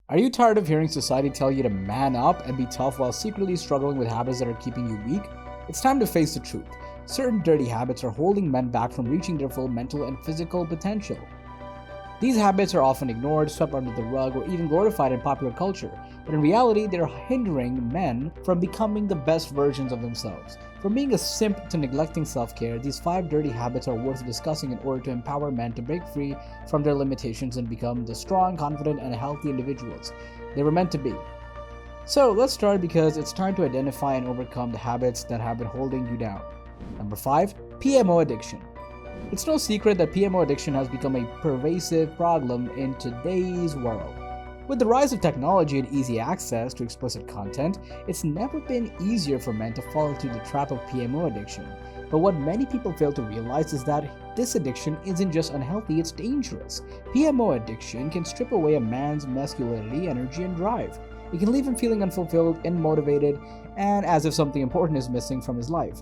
Are you tired of hearing society tell you to man up and be tough while secretly struggling with habits that are keeping you weak? It's time to face the truth. Certain dirty habits are holding men back from reaching their full mental and physical potential. These habits are often ignored, swept under the rug, or even glorified in popular culture, but in reality, they're hindering men from becoming the best versions of themselves. From being a simp to neglecting self-care, these 5 dirty habits are worth discussing in order to empower men to break free from their limitations and become the strong, confident, and healthy individuals they were meant to be. So let's start because it's time to identify and overcome the habits that have been holding you down. Number 5, PMO addiction. It's no secret that PMO addiction has become a pervasive problem in today's world. With the rise of technology and easy access to explicit content, it's never been easier for men to fall into the trap of PMO addiction. But what many people fail to realize is that this addiction isn't just unhealthy, it's dangerous. PMO addiction can strip away a man's masculinity, energy, and drive. It can leave him feeling unfulfilled, unmotivated, and as if something important is missing from his life.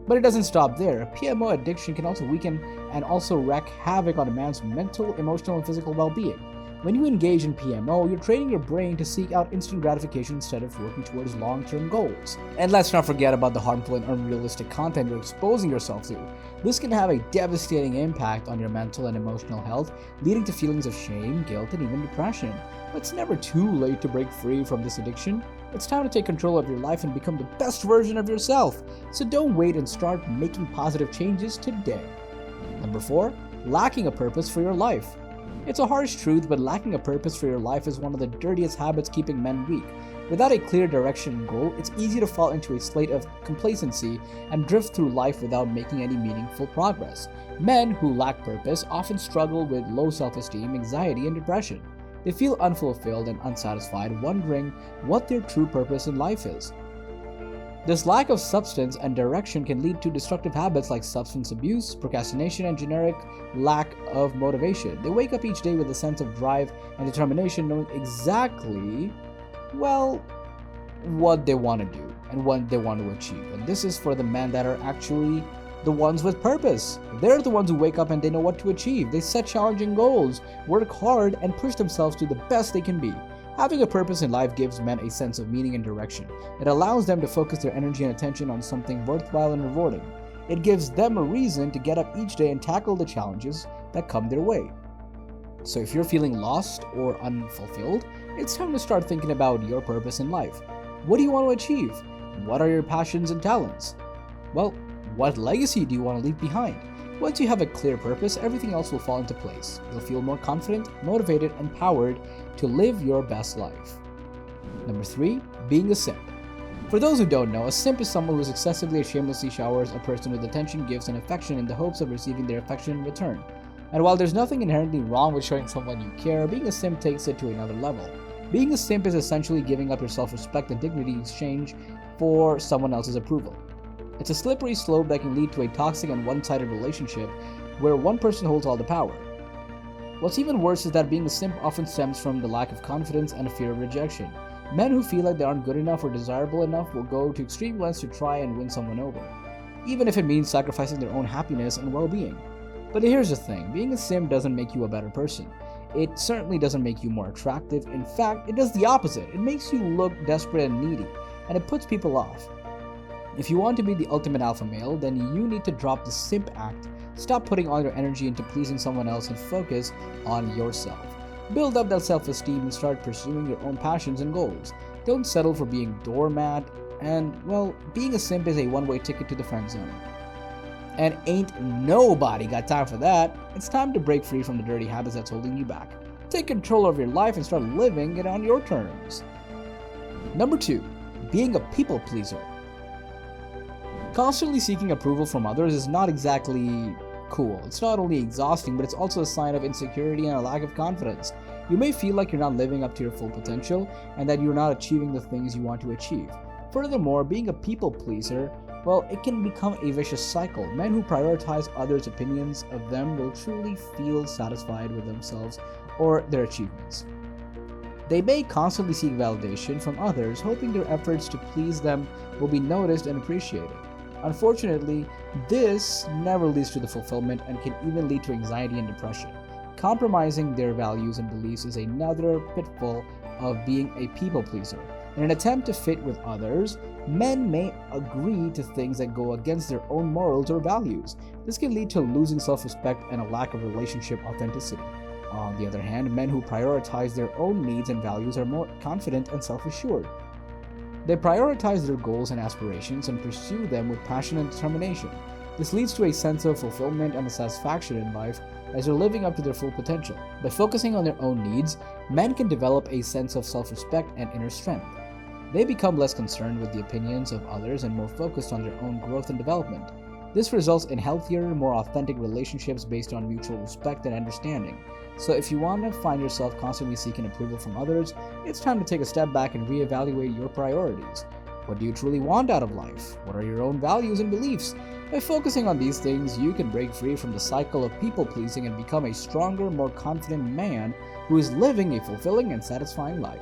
But it doesn't stop there. PMO addiction can also weaken and also wreak havoc on a man's mental, emotional, and physical well-being. When you engage in PMO, you're training your brain to seek out instant gratification instead of working towards long-term goals. And let's not forget about the harmful and unrealistic content you're exposing yourself to. This can have a devastating impact on your mental and emotional health, leading to feelings of shame, guilt, and even depression. But it's never too late to break free from this addiction. It's time to take control of your life and become the best version of yourself. So don't wait and start making positive changes today. Number 4, lacking a purpose for your life. It's a harsh truth, but lacking a purpose for your life is one of the dirtiest habits keeping men weak. Without a clear direction and goal, it's easy to fall into a state of complacency and drift through life without making any meaningful progress. Men who lack purpose often struggle with low self-esteem, anxiety, and depression. They feel unfulfilled and unsatisfied, wondering what their true purpose in life is. This lack of substance and direction can lead to destructive habits like substance abuse, procrastination, and generic lack of motivation. They wake up each day with a sense of drive and determination, knowing exactly, what they want to do and what they want to achieve. And this is for the men that are actually the ones with purpose. They're the ones who wake up and they know what to achieve. They set challenging goals, work hard, and push themselves to the best they can be. Having a purpose in life gives men a sense of meaning and direction. It allows them to focus their energy and attention on something worthwhile and rewarding. It gives them a reason to get up each day and tackle the challenges that come their way. So if you're feeling lost or unfulfilled, it's time to start thinking about your purpose in life. What do you want to achieve? What are your passions and talents? Well, what legacy do you want to leave behind? Once you have a clear purpose, everything else will fall into place. You'll feel more confident, motivated, and empowered to live your best life. Number 3, being a simp. For those who don't know, a simp is someone who excessively and shamelessly showers a person with attention, gifts, and affection in the hopes of receiving their affection in return. And while there's nothing inherently wrong with showing someone you care, being a simp takes it to another level. Being a simp is essentially giving up your self-respect and dignity in exchange for someone else's approval. It's a slippery slope that can lead to a toxic and one-sided relationship where one person holds all the power. What's even worse is that being a simp often stems from the lack of confidence and a fear of rejection. Men who feel like they aren't good enough or desirable enough will go to extreme lengths to try and win someone over, even if it means sacrificing their own happiness and well-being. But here's the thing, being a simp doesn't make you a better person. It certainly doesn't make you more attractive. In fact, it does the opposite. It makes you look desperate and needy, and it puts people off. If you want to be the ultimate alpha male, then you need to drop the simp act. Stop putting all your energy into pleasing someone else and focus on yourself. Build up that self-esteem and start pursuing your own passions and goals. Don't settle for being doormat, and being a simp is a one-way ticket to the friend zone. And ain't nobody got time for that. It's time to break free from the dirty habits that's holding you back. Take control of your life and start living it on your terms. Number 2, being a people pleaser. Constantly seeking approval from others is not exactly cool. It's not only exhausting, but it's also a sign of insecurity and a lack of confidence. You may feel like you're not living up to your full potential and that you're not achieving the things you want to achieve. Furthermore, being a people pleaser, it can become a vicious cycle. Men who prioritize others' opinions of them will truly feel satisfied with themselves or their achievements. They may constantly seek validation from others, hoping their efforts to please them will be noticed and appreciated. Unfortunately, this never leads to the fulfillment and can even lead to anxiety and depression. Compromising their values and beliefs is another pitfall of being a people pleaser. In an attempt to fit with others, men may agree to things that go against their own morals or values. This can lead to losing self-respect and a lack of relationship authenticity. On the other hand, men who prioritize their own needs and values are more confident and self-assured. They prioritize their goals and aspirations and pursue them with passion and determination. This leads to a sense of fulfillment and satisfaction in life as they're living up to their full potential. By focusing on their own needs, men can develop a sense of self-respect and inner strength. They become less concerned with the opinions of others and more focused on their own growth and development. This results in healthier, more authentic relationships based on mutual respect and understanding. So if you want to find yourself constantly seeking approval from others, it's time to take a step back and reevaluate your priorities. What do you truly want out of life? What are your own values and beliefs? By focusing on these things, you can break free from the cycle of people-pleasing and become a stronger, more confident man who is living a fulfilling and satisfying life.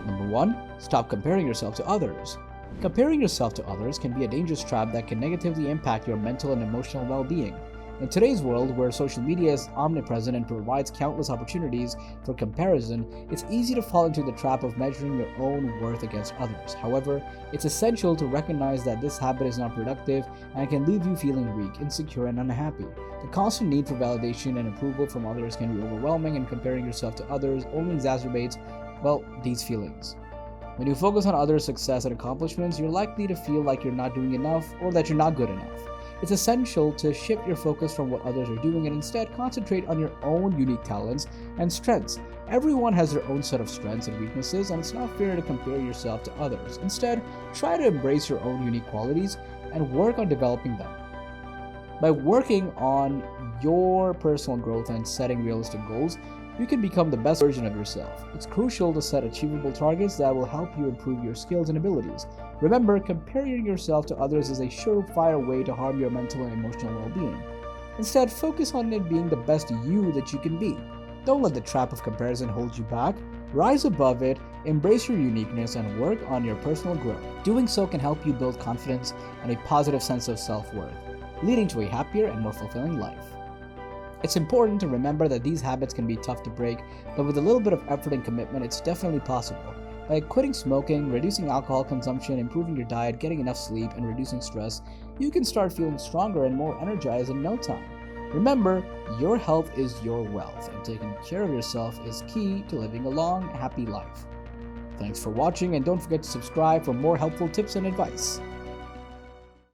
Number 1. Stop comparing yourself to others. Comparing yourself to others can be a dangerous trap that can negatively impact your mental and emotional well-being. In today's world, where social media is omnipresent and provides countless opportunities for comparison, it's easy to fall into the trap of measuring your own worth against others. However, it's essential to recognize that this habit is not productive and can leave you feeling weak, insecure, and unhappy. The constant need for validation and approval from others can be overwhelming, and comparing yourself to others only exacerbates, these feelings. When you focus on others' success and accomplishments, you're likely to feel like you're not doing enough or that you're not good enough. It's essential to shift your focus from what others are doing and instead concentrate on your own unique talents and strengths. Everyone has their own set of strengths and weaknesses, and it's not fair to compare yourself to others. Instead, try to embrace your own unique qualities and work on developing them. By working on your personal growth and setting realistic goals, you can become the best version of yourself. It's crucial to set achievable targets that will help you improve your skills and abilities. Remember, comparing yourself to others is a surefire way to harm your mental and emotional well-being. Instead, focus on it being the best you that you can be. Don't let the trap of comparison hold you back. Rise above it, embrace your uniqueness, and work on your personal growth. Doing so can help you build confidence and a positive sense of self-worth, leading to a happier and more fulfilling life. It's important to remember that these habits can be tough to break, but with a little bit of effort and commitment, it's definitely possible. By quitting smoking, reducing alcohol consumption, improving your diet, getting enough sleep, and reducing stress, you can start feeling stronger and more energized in no time. Remember, your health is your wealth, and taking care of yourself is key to living a long, happy life. Thanks for watching, and don't forget to subscribe for more helpful tips and advice.